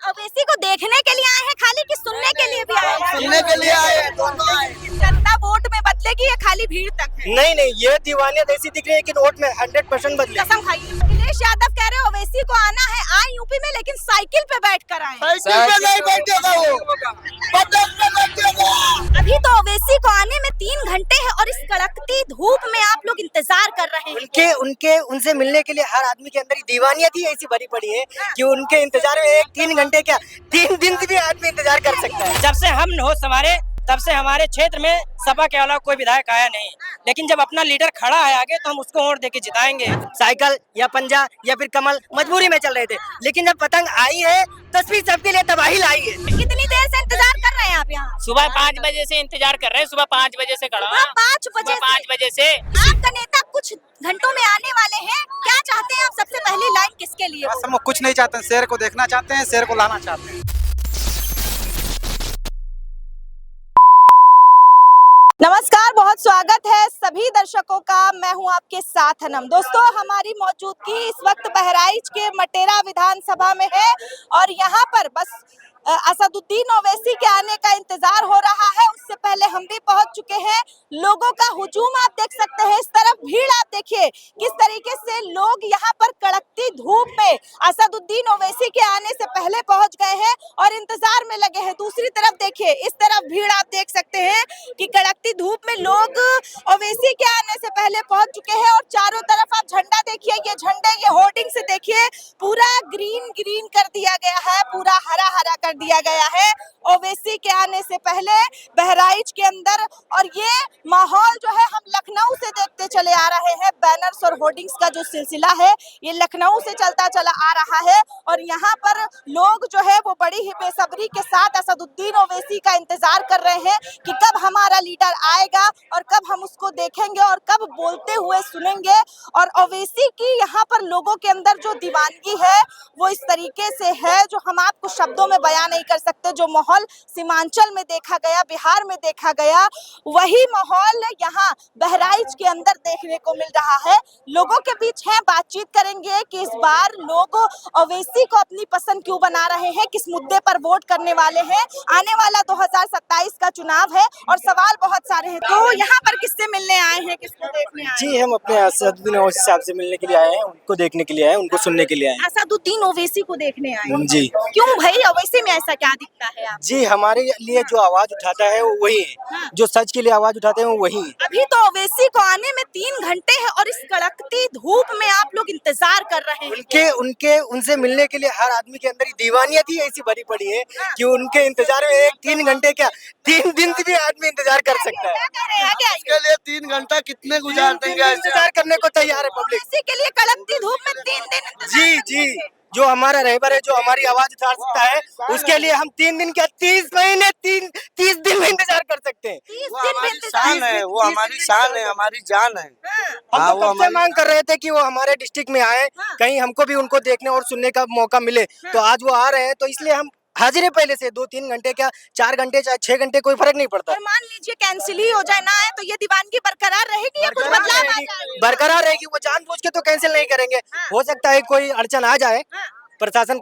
ओवैसी को देखने के लिए आए हैं खाली कि सुनने के लिए भी आए हैं? सुनने के लिए आए हैं, दोनों आए हैं। जनता वोट में बदलेगी या खाली भीड़ तक है? नहीं नहीं, ये दीवानियत ऐसी दिख रही है कि वोट में 100% बदले। कसम खाइए। अखिलेश यादव कह रहे हैं ओवैसी को आना है, आए यूपी में लेकिन साइकिल पे बैठ कर आए। साइकिल पे नहीं बैठेगा वो, बटन पे बैठेगा। अभी तो ओवैसी को आने में 3 घंटे है और इस कड़कती धूप में आप लोग इंतजार कर रहे हैं। उनसे मिलने के लिए हर आदमी के अंदर दीवानियत ही ऐसी भरी पड़ी है कि उनके इंतजार में 3 घंटे क्या 3 दिन से भी आदमी इंतजार कर सकता है। जब से हम होश संभाले तब से हमारे क्षेत्र में सपा के अलावा कोई विधायक आया नहीं, लेकिन जब अपना लीडर खड़ा है आगे तो हम उसको वोट देके जिताएंगे। साइकिल या पंजा या फिर कमल मजबूरी में चल रहे थे, लेकिन जब पतंग आई है तस्वीर सबके लिए तबाही लाई है। कितनी देर से इंतजार कर रहे हैं आप यहाँ? सुबह 5 बजे से इंतजार कर रहे हैं, सुबह 5 बजे से खड़ा हूं। 5 बजे सुबह 5 बजे से। आपका नेता कुछ घंटों में आने वाले हैं, क्या चाहते हैं आप? सबसे पहली लाइन किसके लिए? बस हम कुछ नहीं चाहते, शेर को देखना चाहते हैं, शेर को लाना चाहते हैं। नमस्कार, बहुत स्वागत है सभी दर्शकों का। मैं हूं आपके साथ हनम। दोस्तों, हमारी मौजूदगी इस वक्त बहराइच के मटेरा विधानसभा में है और यहाँ पर बस असदुद्दीन ओवैसी के आने का इंतजार हो रहा है। उससे पहले हम भी पहुंच चुके हैं। लोगों का हुजूम आप देख सकते हैं, इस तरफ भीड़ आप देखिए किस तरीके से लोग यहाँ पर कड़कती धूप में असदुद्दीन ओवैसी के आने से पहले पहुंच गए हैं और इंतजार में लगे हैं। दूसरी तरफ देखिए, इस तरफ भीड़ आप देख सकते हैं कि कड़कती धूप में लोग ओवैसी के आने से पहले पहुंच चुके हैं। और चारों तरफ आप झंडा देखिए, ये झंडे, ये होर्डिंग से देखिए, पूरा ग्रीन ग्रीन कर दिया गया है, पूरा हरा हरा कर दिया गया है ओवैसी के आने से पहले बहराइच के अंदर। और ये माहौल जो है हम लखनऊ से देखते चले आ रहे हैं। बैनर्स और होर्डिंग्स का जो सिलसिला है ये लखनऊ से चलता चला आ रहा है और यहाँ पर लोग जो है वो बड़ी ही बेसब्री के साथ असदुद्दीन ओवैसी का इंतजार कर रहे हैं कि कब हमारा लीडर आएगा और कब हम उसको देखेंगे और कब बोलते हुए सुनेंगे। और ओवैसी की यहाँ पर लोगों के अंदर जो दीवानगी है वो इस तरीके से है जो हम आपको शब्दों में बयां नहीं कर सकते। जो माहौल सीमांचल में देखा गया, बिहार में देखा गया, वही माहौल यहाँ बहराइच के अंदर देखने को मिल रहा है। लोगों के बीच है, बातचीत करेंगे कि इस बार लोग ओवैसी को अपनी पसंद क्यों बना रहे हैं, किस मुद्दे पर वोट करने वाले हैं। आने वाला 2027 का चुनाव है और सवाल बहुत सारे हैं। तो यहाँ पर किससे मिलने आए हैं, किसको देखने आए हैं? जी, हम अपने असदुद्दीन ओवैसी साहब से मिलने के लिए आए हैं, उनको देखने के लिए आए हैं, उनको सुनने के लिए आए हैं। असदुद्दीन ओवैसी को देखने आए हैं। जी। क्यों भाई, ओवैसी में ऐसा क्या दिखता है आप? जी, हमारे लिए जो आवाज उठाता है वो वही है, हाँ। जो सच के लिए आवाज उठाते हैं वो वही है। अभी तो ओवैसी को आने में 3 घंटे है और इस कड़कती धूप में आप लोग इंतजार कर रहे हैं। उनसे मिलने के लिए हर आदमी के अंदर दीवानियत ही ऐसी भरी पड़ी है कि उनके इंतजार में 3 घंटे क्या 3 दिन से भी आदमी इंतजार कर सकता है। क्या कह रहे हैं, आगे आइए। इसके लिए 3 घंटा कितने गुजार देंगे? इंतजार करने को तैयार है पब्लिक। ओवैसी के लिए कड़कती धूप में 3 दिन इंतजार जी करने जी, के। जो हमारा रहबर है, जो हमारी आवाज उठा सकता है, उसके लिए हम 3 दिन क्या 30 महीने 30 दिन में इंतजार कर सकते हैं। 30 वो दिन में हमारी इंतजार। शान है, वो हमारी शान है, हमारी जान है। हाँ। हम हाँ, तो वो कब से हमारी मांग कर रहे थे कि वो हमारे डिस्ट्रिक्ट में आए, हाँ। कहीं हमको भी उनको देखने और सुनने का मौका मिले। तो आज वो आ रहे हैं, तो इसलिए हम हाजिर है पहले से। 2-3 घंटे क्या 4 घंटे चाहे 6 घंटे कोई फर्क नहीं पड़ता। और मान लीजिए कैंसिल ही हो जाए, ना आए, तो ये दीवानगी बरकरार रहेगी या कुछ बदलाव आ जाएगा? बरकरार रहेगी, वो जानबूझ के तो कैंसिल नहीं करेंगे। हाँ। हो सकता है कोई अड़चन आ जाए, हाँ। प्रशासन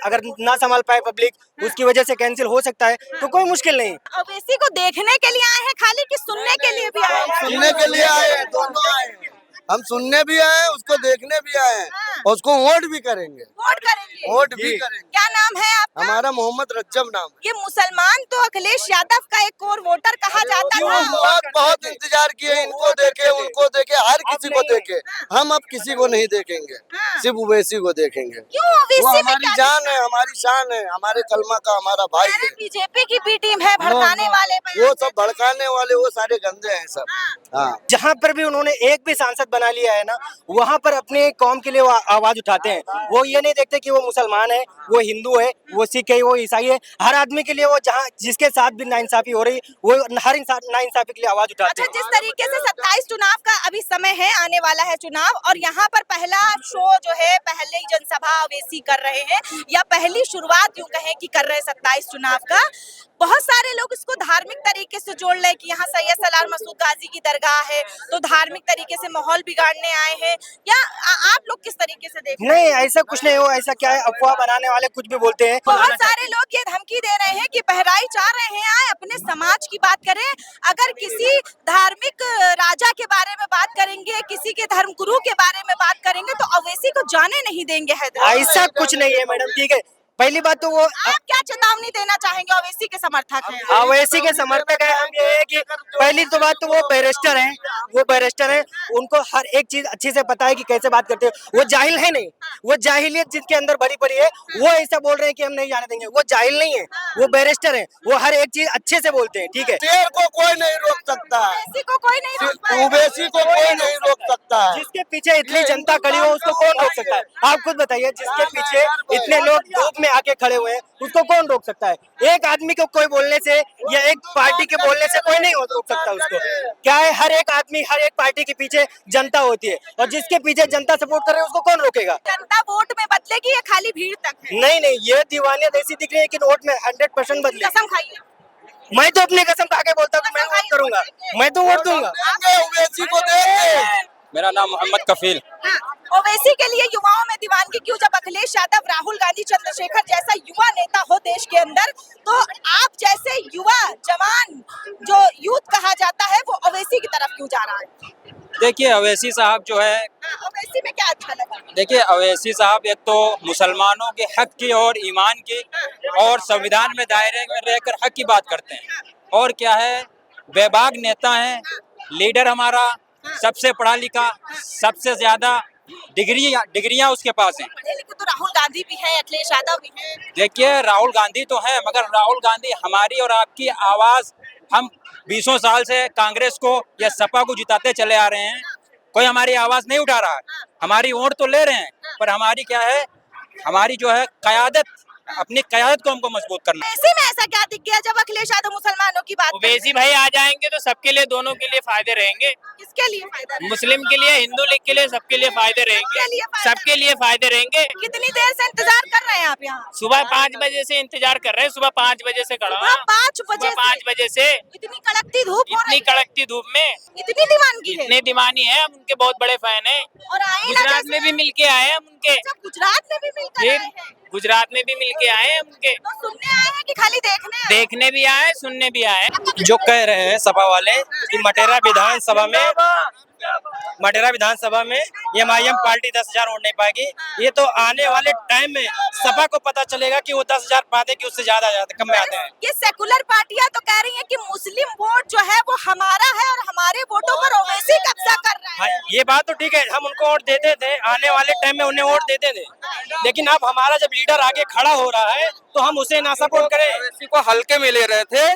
अगर ना संभाल पाए पब्लिक, उसकी वजह से कैंसिल हो सकता है, तो कोई मुश्किल नहीं। ओवैसी को देखने के लिए आए हैं खाली कि सुनने के लिए भी आए हैं? सुनने के लिए आए हैं, दोनों आए हैं। हम सुनने भी आए हैं, उसको देखने भी आए हैं और उसको वोट भी करेंगे। वोट करेंगे? वोट भी करेंगे। क्या नाम है आपका? हमारा मोहम्मद रज्जब नाम है। ये मुसलमान तो अखिलेश यादव का एक और वोटर कहा जाता जी, वो था। बहुत इंतजार किए, इनको देखे, उनको देखे, हर किसी को देखे। हम अब किसी को नहीं देखेंगे, हाँ। सिर्फ ओवैसी को देखेंगे। क्यों वो ओवैसी में हमारी क्या जान है, हमारी शान है, हमारे कलमा का हमारा भाई है। बीजेपी की भी टीम है भड़काने वाले बयान वो सब देते हैं। भड़काने वाले, वो सारे गंदे हैं सब। हाँ, जहाँ पर भी उन्होंने एक भी सांसद बना लिया है ना, वहाँ पर अपने कौम के लिए वो आवाज उठाते हैं। वो ये नहीं देखते कि वो मुसलमान है, वो हिंदू है, वो सिख है, वो ईसाई है। हर आदमी के लिए वो जहाँ जिसके साथ भी नाइंसाफी हो रही, वो हर इंसान नाइंसाफी के लिए आवाज उठाते अच्छा, हैं। जिस तरीके से 27 चुनाव का अभी समय है, आने वाला है चुनाव, और यहाँ पर पहला शो जो है, पहले जनसभा ओवैसी कर रहे हैं या पहली शुरुआत यूं कहें कि कर रहे हैं 27 चुनाव का। बहुत सारे लोग इसको धार्मिक तरीके से जोड़ रहे कि यहाँ सैयद सलार मसूद गाजी की दरगाह है, तो धार्मिक तरीके से माहौल बिगाड़ने आए हैं, या आप लोग किस तरीके से देख रहे हैं? नहीं, ऐसा कुछ नहीं हो। ऐसा क्या है, अफवाह बनाने वाले कुछ भी बोलते हैं। को लाना बहुत सारे लोग ये धमकी दे रहे हैं कि बहराइच आ रहे हैं, आए अपने समाज की बात करें। अगर किसी धार्मिक राजा के बारे में बात करेंगे, किसी के धर्मगुरु के बारे में बात करेंगे तो अवैसी को जाने नहीं देंगे हैदराबाद। ऐसा कुछ नहीं है मैडम, ठीक है। पहली बात तो वो आप क्या चेतावनी देना चाहेंगे? ओवैसी के समर्थक हैं। ओवैसी के समर्थक है। हम ये है कि पहली तो बात तो वो बैरिस्टर हैं, वो बैरिस्टर हैं, उनको हर एक चीज अच्छे से पता है कि कैसे बात करते हैं। वो जाहिल है नहीं, वो जाहिलियत जिनके अंदर भरी पड़ी है वो ऐसा बोल रहे हैं कि हम नहीं जाने देंगे। वो जाहिल नहीं है, वो बैरिस्टर है, वो हर एक चीज अच्छे से बोलते हैं, ठीक है। शेर को कोई नहीं रोक सकता, ओवैसी को कोई नहीं रोक पाएगा। ओवैसी को कोई नहीं रोक सकता है। जिसके पीछे इतनी जनता खड़ी हो उसको कौन रोक सकता है? आप खुद बताइए, जिसके पीछे इतने लोग धूप में आके खड़े हुए हैं उसको कौन रोक सकता है? एक आदमी को कोई बोलने से या एक पार्टी के बोलने से कोई नहीं रोक सकता उसको। क्या है, हर एक आदमी, हर एक पार्टी के पीछे जनता होती है और जिसके पीछे जनता सपोर्ट कर रहे है उसको कौन रोकेगा? जनता वोट में बदलेगी या खाली भीड़ तक है? नहीं नहीं, ये दीवानियत ऐसी दिख रही है कि वोट में 100% बदले। कसम खाइए। मैं तो अपनी कसम खा के बोलता हूँ मैं वोट करूंगा, मैं तो वोट दूंगा। ओवैसी को देंगे। मेरा नाम मोहम्मद कफील। हाँ, ओवैसी के लिए युवाओं में दीवानगी क्यों? जब अखिलेश यादव, राहुल गांधी, चंद्रशेखर जैसा युवा नेता हो देश के अंदर, तो आप जैसे युवा जवान जो यूथ कहा जाता है वो ओवैसी की तरफ क्यों जा रहा है? देखिए अवैसी साहब जो है, हाँ, ओवैसी में क्या अच्छा लगा? देखिए अवैसी साहब एक तो मुसलमानों के हक की और ईमान की और संविधान में दायरे में रहकर हक की बात करते हैं। और क्या है, बेबाक नेता हैं, लीडर हमारा सबसे पढ़ा लिखा, सबसे ज्यादा डिग्रियां उसके पास हैं। पढ़े लिखे तो राहुल गांधी भी है, अखिलेश यादव भी है। देखिए राहुल गांधी तो है, मगर राहुल गांधी हमारी और आपकी आवाज, हम 20 साल से कांग्रेस को या सपा को जिताते चले आ रहे हैं, कोई हमारी आवाज नहीं उठा रहा है। हमारी वोट तो ले रहे हैं पर हमारी क्या है, हमारी जो है कयादत, अपनी कयादत को हमको मजबूत करना है। ओवैसी में ऐसा क्या दिख गया जब अखिलेश यादव मुसलमानों की बात? ओवैसी भाई आ जाएंगे तो सबके लिए, दोनों के लिए फायदे रहेंगे। किसके लिए फायदा? मुस्लिम के लिए, हिंदू लीग के लिए, सबके लिए फायदे रहेंगे, सबके लिए फायदे रहेंगे। कितनी देर से इंतजार कर रहे हैं आप यहाँ? सुबह 5 बजे से इंतजार कर रहे हैं, सुबह 5 बजे से खड़ा हूं। 5 बजे सुबह 5 बजे से इतनी कड़कती धूप हो रही इतनी कड़कती धूप में, इतनी दीवानगी है। इतने दीवानी है, हम उनके बहुत बड़े फैन हैं। और आए ना गुजरात जैसे- में भी मिलके आए हैं हम उनके, अच्छा, गुजरात में भी मिलकर आए फिर हैं। गुजरात में भी मिलके आए हैं हम उनके। तो सुनने आए हैं कि खाली देखने आए हैं? देखने भी आए, सुनने भी आए। जो कह रहे हैं सपा वाले कि मटेरा विधानसभा में एमआईएम पार्टी 10,000 वोट नहीं पाएगी, ये तो आने वाले टाइम में सपा को पता चलेगा कि वो 10,000 पाते कि उससे ज्यादा कम में आते हैं। ये सेकुलर पार्टियां तो कह रही हैं कि मुस्लिम वोट जो है वो हमारा है और हमारे वोटों पर ओवैसी कब्जा कर रहा हाँ, है। ये बात तो ठीक है, हम उनको वोट देते थे, आने वाले टाइम में उन्हें वोट देते थे, लेकिन अब हमारा जब लीडर आगे खड़ा हो रहा है तो हम उसे ना सपोर्ट करें। आवेशी को हल्के में ले रहे थे,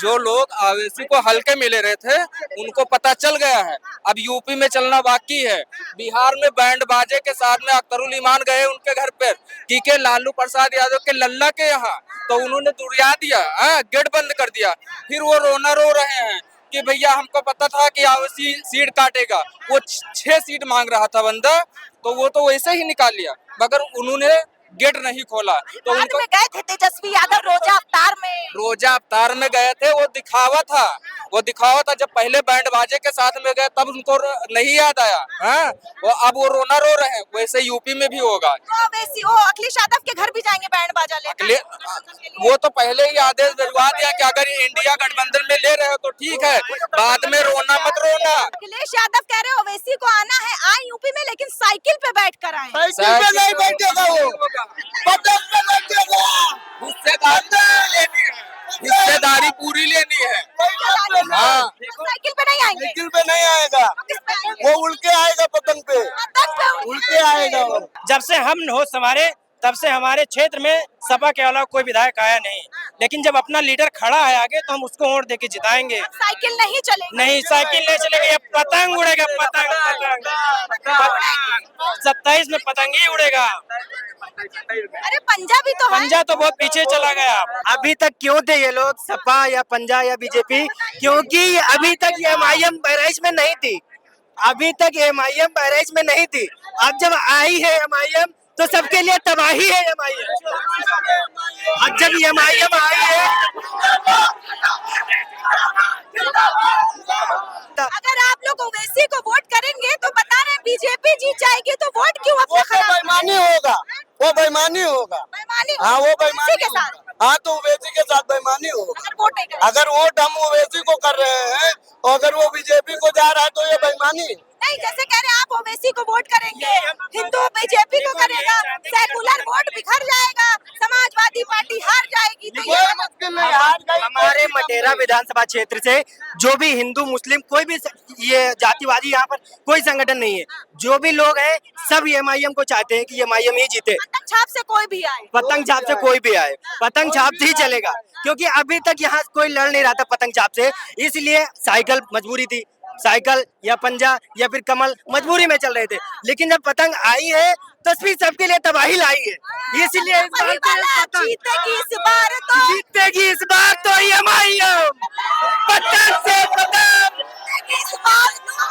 जो लोग आवेशी को हल्के में ले रहे थे उनको पता चल गया है। अब यूपी में चलना बाकी है। बिहार में बैंड बाजे के साथ में अख्तरुल ईमान गए उनके घर पर, के लालू प्रसाद यादव के लल्ला के यहाँ, तो उन्होंने दुरिया दिया, गेट बंद कर दिया। फिर वो रोना रो रहे हैं कि भैया हमको पता था कि आवेशी सीट काटेगा। वो 6 सीट मांग रहा था बंदा, तो वो तो वैसे ही निकाल लिया, मगर उन्होंने गेट नहीं खोला। तो बाद उनको में गए थे तेजस्वी यादव रोजा अवतार में गए थे, वो दिखावा था। जब पहले बैंड बाजे के साथ में गए तब उनको नहीं याद आया। वो अब वो रोना रो रहे हैं, वैसे यूपी में भी होगा। तो ओवैसी अखिलेश यादव के घर भी जाएंगे बैंड बाजा लेकर। वो तो पहले ही आदेश भिजवा दिया कि अगर इंडिया गठबंधन में ले रहे हो तो ठीक है, बाद में रोना मत रोना। अखिलेश यादव कह रहे हैं ओवैसी को आना है, आए यूपी में, लेकिन साइकिल पे बैठ कर आए। साइकिल पे नहीं बैठेगा वो, पतंग पे बैठेगा। हिस्सेदारी पूरी लेनी है। हाँ, साइकिल पे नहीं आएंगे। साइकिल पे नहीं आएगा, किस पे आएंगे? वो उड़ के आएगा पतंग पे, पतंग पे उड़ के आएगा वो। जब से हम होश संभाले तब से हमारे क्षेत्र में सपा के अलावा कोई विधायक आया नहीं, लेकिन जब अपना लीडर खड़ा है आगे तो हम उसको वोट देके जिताएंगे। साइकिल नहीं चलेगी। नहीं, साइकिल नहीं चलेगी, ये पतंग उड़ेगा, पतंग 27 में पतंग ही उड़ेगा। अरे पंजा भी तो है। पंजा तो बहुत पीछे चला गया। अभी तक क्यों थे ये लोग, सपा या पंजा या बीजेपी? क्योंकि अभी तक एमआईएम बहराइच में नहीं थी, अभी तक एमआईएम बहराइच में नहीं थी। अब जब आई है एमआईएम तो सबके लिए तबाही है एमआईएम। अब जब एमआईएम आई है, अगर आप लोग ओवैसी को वोट करेंगे तो बता रहे हैं बीजेपी जीत जाएगी, तो वोट क्यों अपना वो तो बेईमानी होगा, वो बेईमानी होगा। बेईमानी हाँ वो ओवैसी बेईमानी के होगा। साथ हाँ तो ओवैसी के साथ बेईमानी होगा। अगर वोट नहीं करेंगे। अगर वोट हम ओवैसी को कर रहे हैं और अगर वो बीजेपी को जा रहा है तो ये बेईमानी है। नहीं, जैसे कह रहे हैं आप ओवैसी को वोट करेंगे, हिंदू बीजेपी को करेगा, सेकुलर वोट बिखर जाएगा, समाजवादी पार्टी हार जाएगी, तो ये कोई मुश्किल नहीं, हार गई हमारे मटेरा विधानसभा क्षेत्र से जो भी हिंदू मुस्लिम कोई भी ये जातिवादी यहाँ पर कोई संगठन नहीं है। जो भी लोग हैं सब एमआईएम को चाहते हैं कि एमआईएम ही जीते। पतंग छाप से कोई भी आए। पतंग छाप से कोई भी आए, पतंग छाप से ही चलेगा, क्योंकि अभी तक यहाँ कोई लड़ नहीं रहा था पतंग छाप से। इसलिए साइकिल मजबूरी थी, साइकिल या पंजा या फिर कमल मजबूरी में चल रहे थे। लेकिन जब पतंग आई है तस्वीर सबके लिए तबाही लाई है। इसलिए इस बार तो जीतेगी इस बार तो, जीतेगी इस बार तो एमआईएम। पतंग से पतंग इस बार तो।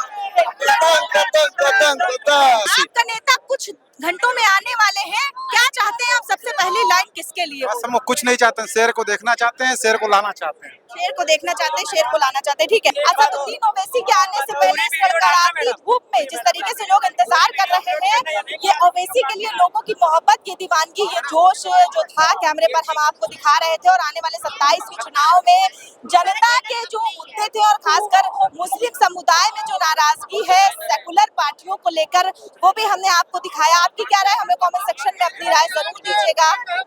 आपका नेता कुछ घंटों में आने वाले हैं, क्या चाहते हैं आप? सबसे पहली लाइन किसके लिए? बस हम कुछ नहीं चाहते हैं, शेर को देखना चाहते हैं, शेर को लाना चाहते हैं। शेर को देखना चाहते हैं, शेर को लाना चाहते हैं, ठीक है। अच्छा, तो 3 ओवैसी के आने से पहले इस कड़कड़ाती धूप में जिस तरीके से लोग इंतजार कर रहे हैं, ये ओवैसी के लिए लोगों की मोहब्बत, ये दीवानगी, ये जोश जो था कैमरे पर हम आपको दिखा रहे थे। और आने वाले 27वें चुनाव में जनता के जो मुद्दे थे और खासकर मुस्लिम समुदाय में जो नाराजगी है सेकुलर पार्टियों को लेकर, वो भी हमने आपको दिखाया। आपकी क्या राय? हमें कमेंट सेक्शन में अपनी राय जरूर दीजिएगा।